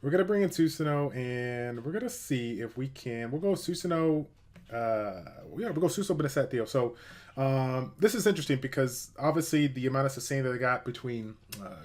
We're gonna bring in Susanoo, and we're gonna see if we can. We'll go Susanoo. We'll go Susanoo Beneset Theo. So this is interesting because obviously the amount of sustain that I got between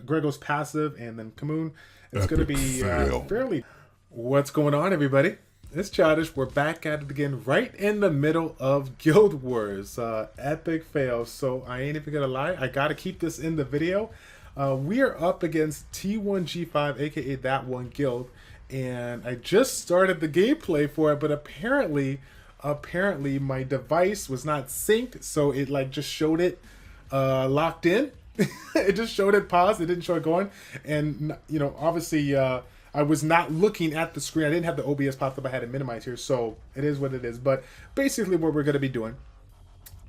Grego's passive and then Kamoon, it's gonna be fairly. What's going on, everybody? It's Childish. We're back at it again, right in the middle of Guild Wars. Epic fail. So I ain't even gonna lie. I gotta keep this in the video. We are up against T1G5, aka that one guild, and I just started the gameplay for it, but apparently my device was not synced, so it like just showed it locked in. It just showed it paused. It didn't show it going, and you know, obviously. I was not looking at the screen. I didn't have the OBS popped up. I had it minimized here, so it is what it is. But basically what we're going to be doing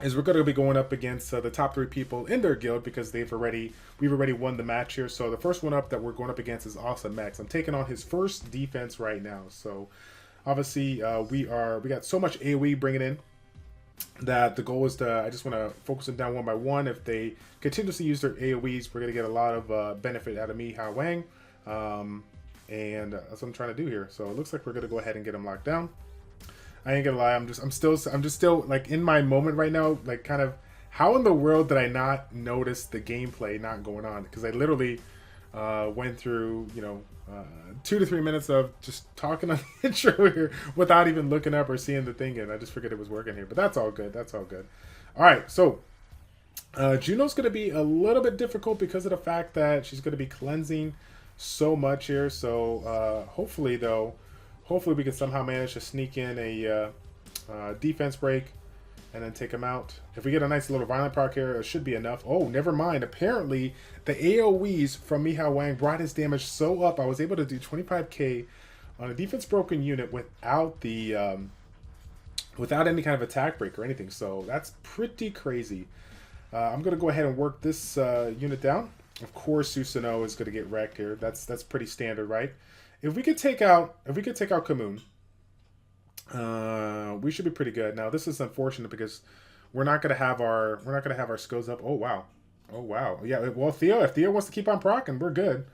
is we're going to be going up against the top 3 people in their guild because we've already won the match here. So the first one up that we're going up against is Awesome Max. I'm taking on his first defense right now. So obviously we got so much AoE bringing in that the goal is to, I just want to focus them down one by one. If they continuously use their AoEs, we're going to get a lot of benefit out of me, Hao Wang. And that's what I'm trying to do here. So it looks like we're gonna go ahead and get him locked down. I ain't gonna lie, I'm just still like in my moment right now, like kind of how in the world did I not notice the gameplay not going on? Because I literally went through 2 to 3 minutes of just talking on the intro here without even looking up or seeing the thing, and I just figured it was working here. But that's all good. That's all good. All right, so Juno's gonna be a little bit difficult because of the fact that she's gonna be cleansing so much here. So hopefully we can somehow manage to sneak in a defense break and then take him out. If we get a nice little violent proc here, it should be enough. Oh, never mind. Apparently the AoEs from Mihao Wang brought his damage so up I was able to do 25k on a defense broken unit without the without any kind of attack break or anything. So that's pretty crazy. I'm gonna go ahead and work this unit down. Of course, Susanoo is going to get wrecked here. That's pretty standard, right? If we could take out Kamoon, we should be pretty good. Now, this is unfortunate because we're not going to have our skills up. Oh wow, oh wow. Yeah. Well, if Theo wants to keep on procking, we're good.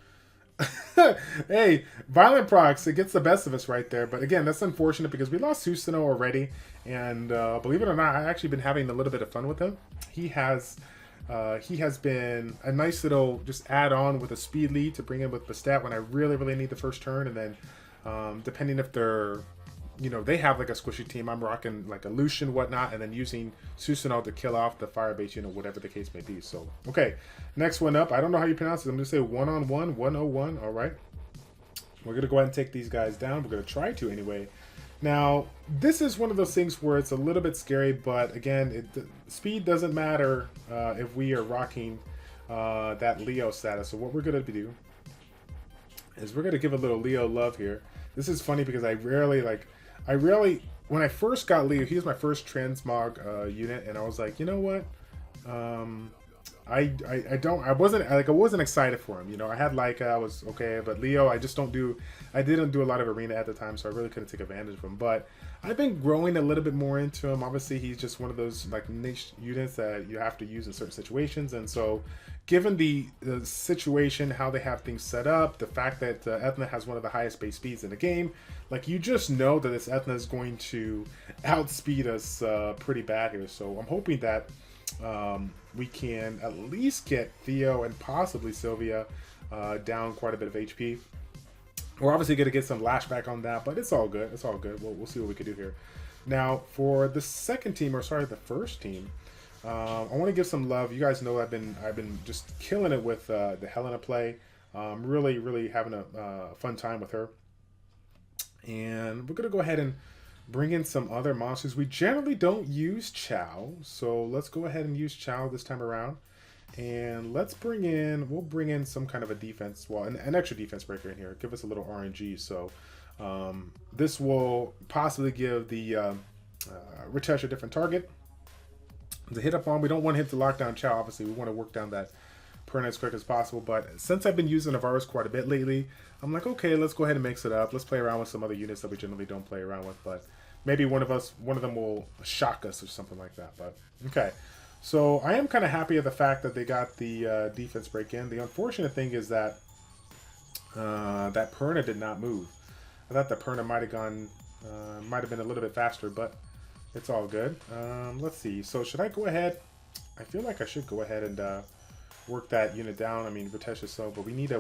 Hey, violent procs, it gets the best of us right there. But again, that's unfortunate because we lost Susanoo already, and believe it or not, I've actually been having a little bit of fun with him. He has been a nice little just add on with a speed lead to bring in with Bastat when I really need the first turn, and then depending if they're, they have like a squishy team, I'm rocking like a Lucian whatnot, and then using Susanoo to kill off the fire base, whatever the case may be. So okay, next one up, I don't know how you pronounce it. I'm gonna say 1-on-1, 101. All right, we're gonna go ahead and take these guys down. We're gonna try to anyway. Now, this is one of those things where it's a little bit scary, but again, speed doesn't matter if we are rocking that Leo status. So what we're going to do is we're going to give a little Leo love here. This is funny because I rarely, when I first got Leo, he was my first transmog unit, and I was like, you know what? I wasn't excited for him. I had Leica, I was okay, but Leo, I didn't do a lot of arena at the time, so I really couldn't take advantage of him. But I've been growing a little bit more into him. Obviously, he's just one of those like niche units that you have to use in certain situations, and so given the situation, how they have things set up, the fact that Ethna has one of the highest base speeds in the game, like you just know that this Ethna is going to outspeed us pretty bad here. So I'm hoping that we can at least get Theo and possibly Sylvia down quite a bit of HP. We're obviously going to get some lashback on that, but it's all good. It's all good. We'll see what we can do here. Now, for the second team, or sorry, the first team, I want to give some love. You guys know I've been just killing it with the Helena play. Really having a fun time with her. And we're going to go ahead and bring in some other monsters. We generally don't use Chow, so let's go ahead and use Chow this time around. And we'll bring in some kind of a defense, well, an extra defense breaker in here. Give us a little RNG. So this will possibly give the Ritesh a different target to hit up on. We don't want him to lock down Chow, obviously. We want to work down that Perna as quick as possible. But since I've been using Navarro's quite a bit lately, I'm like, okay, let's go ahead and mix it up. Let's play around with some other units that we generally don't play around with. But maybe one of them will shock us or something like that. But okay. So I am kind of happy at the fact that they got the defense break in. The unfortunate thing is that That Perna did not move. I thought the Perna might have gone, might have been a little bit faster, but it's all good. Let's see. So should I go ahead? I feel like I should go ahead and work that unit down. I mean, Vitesh is so, but we need a,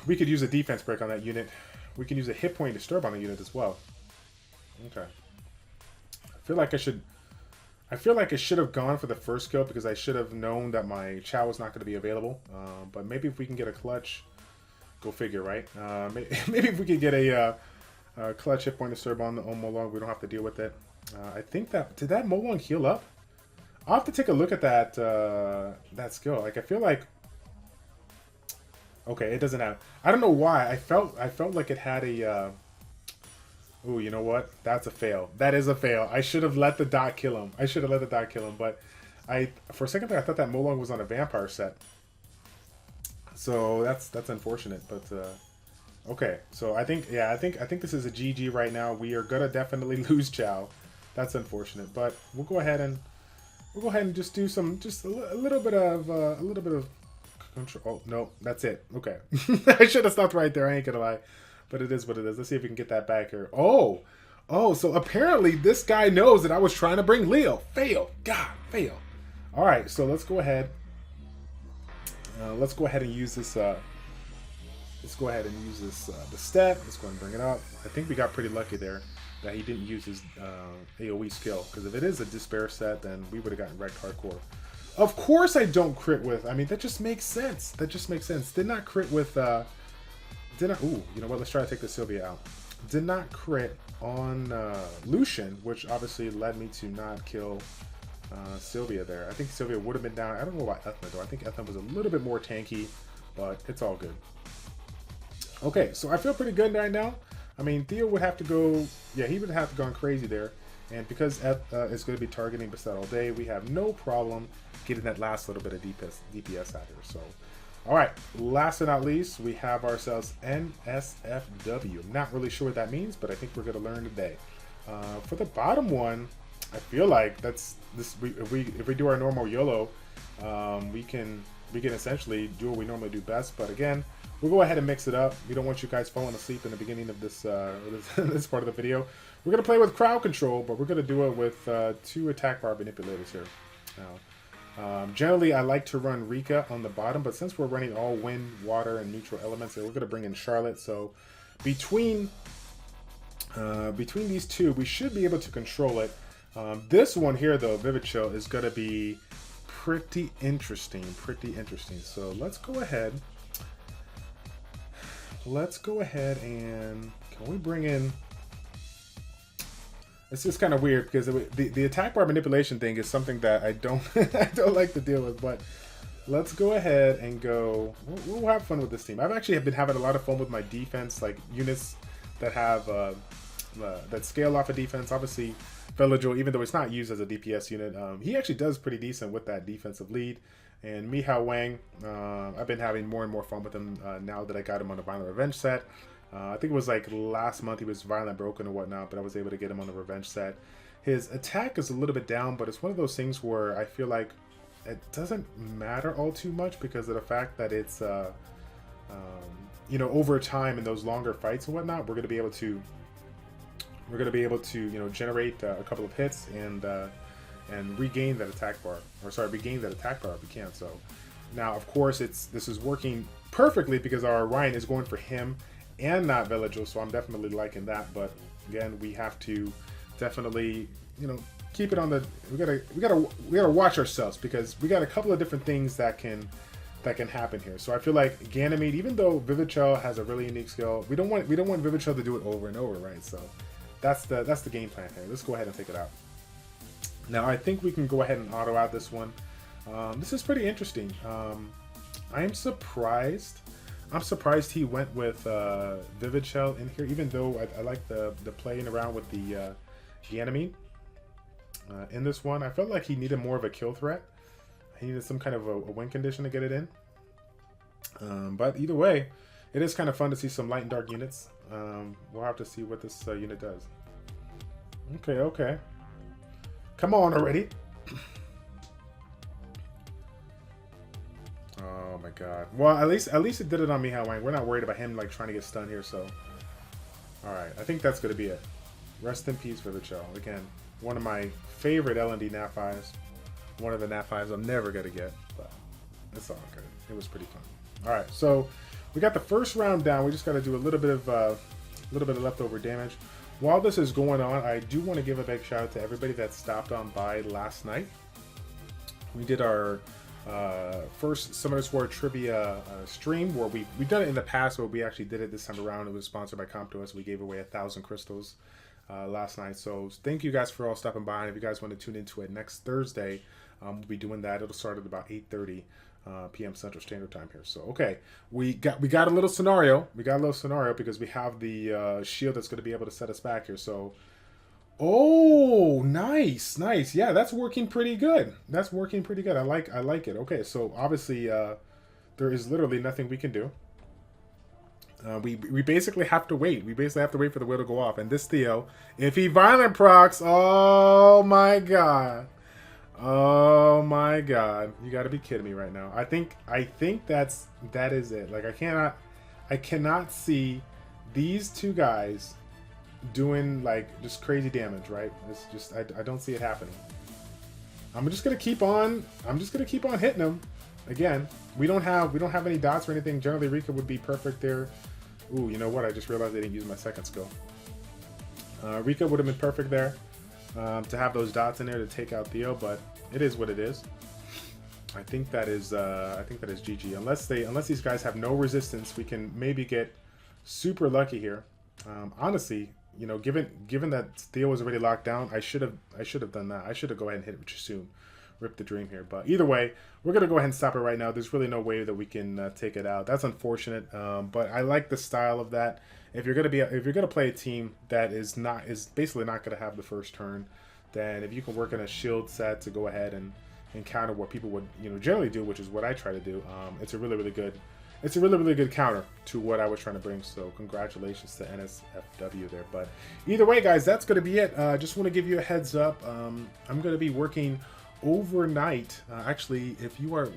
we could use a defense break on that unit. We can use a hit point disturb on the unit as well. Okay. I feel like I should have gone for the first kill because I should have known that my Chow was not going to be available. But maybe if we can get a clutch, go figure, right? Maybe if we could get a clutch hit point disturb on the Molong, we don't have to deal with it. I think that, did that Molong heal up? I'll have to take a look at that that skill. Like, I feel like, okay, it doesn't have, I don't know why. I felt like it had a, ooh, you know what? That's a fail. That is a fail. I should have let the dot kill him. But for a second there, I thought that Molong was on a vampire set. So that's unfortunate, but okay. So I think this is a GG right now. We are gonna definitely lose Chow. That's unfortunate, but we'll go ahead and just do some, a little bit of control. Oh no, that's it. Okay, I should have stopped right there. I ain't gonna lie, but it is what it is. Let's see if we can get that back here. Oh, so apparently this guy knows that I was trying to bring Leo. Fail. God, fail. All right, so let's go ahead. Let's go ahead and use this. Let's go ahead and use this the step. Let's go ahead and bring it up. I think we got pretty lucky there that he didn't use his AoE skill, because if it is a despair set, then we would have gotten wrecked hardcore. Of course I don't crit with. I mean, that just makes sense. Did not crit with. Ooh, you know what? Let's try to take the Sylvia out. Did not crit on Lucian, which obviously led me to not kill Sylvia there. I think Sylvia would have been down. I don't know about Ethna though. I think Ethna was a little bit more tanky, but it's all good. Okay, so I feel pretty good right now. I mean, Theo would have to go, yeah, he would have to gone crazy there. And because is going to be targeting Bastet all day, we have no problem getting that last little bit of DPS out here. So, all right, last but not least, we have ourselves NSFW. Not really sure what that means, but I think we're going to learn today. For the bottom one, I feel like that's this. If we do our normal YOLO, we can essentially do what we normally do best. But again, we'll go ahead and mix it up. We don't want you guys falling asleep in the beginning of this this part of the video. We're gonna play with crowd control, but we're gonna do it with 2 attack bar manipulators here. Now, generally, I like to run Rika on the bottom, but since we're running all wind, water, and neutral elements, we're gonna bring in Charlotte. So between these two, we should be able to control it. This one here, though, Vivid Chill, is gonna be pretty interesting. So let's go ahead. And can we bring in? It's just kind of weird because the attack bar manipulation thing is something that I don't I don't like to deal with. But let's go ahead and go. We'll have fun with this team. I've actually been having a lot of fun with my defense, like units that have that scale off of defense. Obviously, Villagel, even though it's not used as a DPS unit, he actually does pretty decent with that defensive lead. And Mihao Wang, I've been having more and more fun with him now that I got him on the Violent Revenge set. I think it was like last month he was Violent Broken or whatnot, but I was able to get him on the Revenge set. His attack is a little bit down, but it's one of those things where I feel like it doesn't matter all too much because of the fact that it's, you know, over time in those longer fights and whatnot, we're going to be able to, you know, generate a couple of hits and regain that attack bar, regain that attack bar if we can. So now, of course, this is working perfectly because our Orion is going for him and not Villagel, so I'm definitely liking that. But again, we have to definitely, you know, keep it on the. We gotta watch ourselves because we got a couple of different things that can happen here. So I feel like Ganymede, even though Vivichel has a really unique skill, we don't want Vivichel to do it over and over, right? So that's the game plan here. Let's go ahead and take it out. Now I think we can go ahead and auto out this one. This is pretty interesting. I'm surprised he went with Vivichel in here, even though I like the playing around with the Ganymede. In this one, I felt like he needed more of a kill threat. He needed some kind of a win condition to get it in. But either way, it is kind of fun to see some light and dark units. We'll have to see what this unit does. Okay. Come on already. Oh my god. Well, at least it did it on me, Hellwang. We're not worried about him like trying to get stunned here, so. Alright, I think that's gonna be it. Rest in peace for the show. Again, one of my favorite L&D Nat 5s. One of the Nat 5s I'm never gonna get, but it's all good. It was pretty fun. Alright, so we got the first round down. We just gotta do a little bit of leftover damage. While this is going on, I do want to give a big shout out to everybody that stopped on by last night. We did our first Summoner Sword trivia stream where we've done it in the past, but we actually did it this time around. It was sponsored by CompTOS. We gave away 1,000 crystals last night. So thank you guys for all stopping by. And if you guys want to tune into it next Thursday, we'll be doing that. It'll start at about 8:30 p.m. Central Standard Time here. So okay, we got a little scenario. We got a little scenario because we have the shield that's going to be able to set us back here. So. Oh, nice, nice. Yeah, that's working pretty good. That's working pretty good. I like it. Okay, so obviously there is literally nothing we can do. We basically have to wait. We basically have to wait for the wheel to go off. And this Theo, if he violent procs, oh my god. Oh my god. You got to be kidding me right now. I think that is it. Like I cannot see these two guys doing like just crazy damage, right? It's just I don't see it happening. I'm just gonna keep on hitting them. Again, we don't have any dots or anything. Generally Rika would be perfect there. Ooh, you know what? I just realized I didn't use my second skill. Rika would have been perfect there to have those dots in there to take out Theo, but it is what it is. I think that is GG. Unless these guys have no resistance, we can maybe get super lucky here. Honestly, you know, given that Theo was already locked down, I should have done that. I should have go ahead and hit it soon, rip the dream here. But either way, we're gonna go ahead and stop it right now. There's really no way that we can take it out. That's unfortunate. But I like the style of that. If you're gonna play a team that is basically not gonna have the first turn, then if you can work in a shield set to go ahead and counter what people would generally do, which is what I try to do, it's a really good counter to what I was trying to bring. So congratulations to NSFW there. But either way, guys, that's going to be it. Just want to give you a heads up. I'm going to be working overnight. Actually,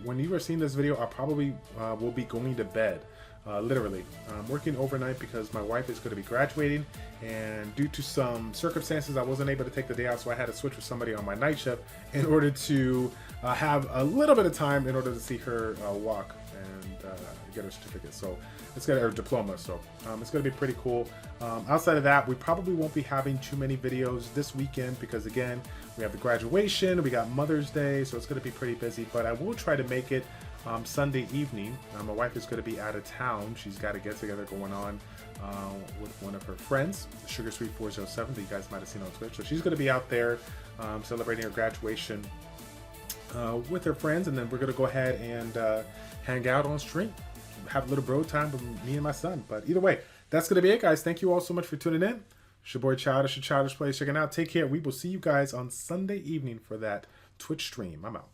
when you are seeing this video, I probably will be going to bed. Literally, I'm working overnight because my wife is going to be graduating, and due to some circumstances, I wasn't able to take the day out, so I had to switch with somebody on my night shift in order to have a little bit of time in order to see her walk and get her certificate. So it's got her diploma. So it's going to be pretty cool. Outside of that, we probably won't be having too many videos this weekend because again, we have the graduation, we got Mother's Day, so it's going to be pretty busy. But I will try to make it Sunday evening. My wife is going to be out of town. She's got a get-together going on with one of her friends, Sugar Sweet 407, that you guys might have seen on Twitch. So she's going to be out there celebrating her graduation with her friends, and then we're going to go ahead and hang out on stream, have a little bro time with me and my son. But either way, that's going to be it, guys. Thank you all so much for tuning in. It's your boy Childish, Childish Plays checking out. Take care. We will see you guys on Sunday evening for that Twitch stream. I'm out.